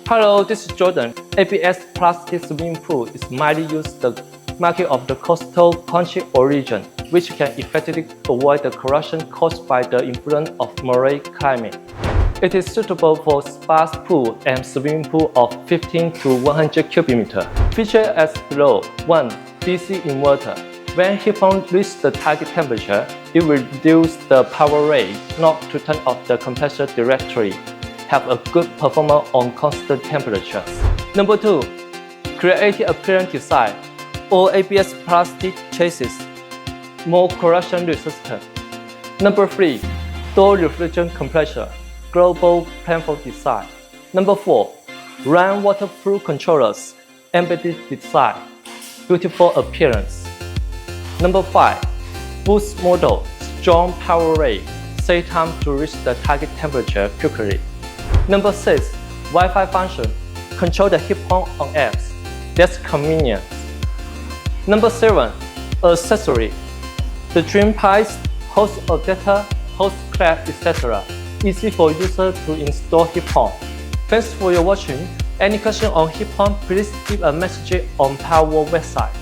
Hello, this is Jordan. ABS plastic swimming pool is widely used in the market of the coastal country or region, which can effectively avoid the corrosion caused by the influence of marine climate. It is suitable for spa pool and swimming pool of 15 to 100 cubic meters. Features as below. 1. DC inverter. When heat pump reaches the target temperature, it will reduce the power rate, not to turn off the compressor directly. Have a good performance on constant temperatures. Number 2. Creative appearance design. All ABS plastic chassis, more corrosion resistant. Number 3. Door refrigerant compressor, global platform design. Number 4. Run waterproof controllers, embedded design, beautiful appearance. Number 5. Boost model, strong power rate, save time to reach the target temperature quickly. Number 6. Wi-Fi function, control the heat pump on apps. That's convenient. Number 7. Accessory. The drain pipes, host of data, host clamp, etc. Easy for user to install heat pump. Thanks for your watching. Any question on heat pump, please leave a message on Powerworld website.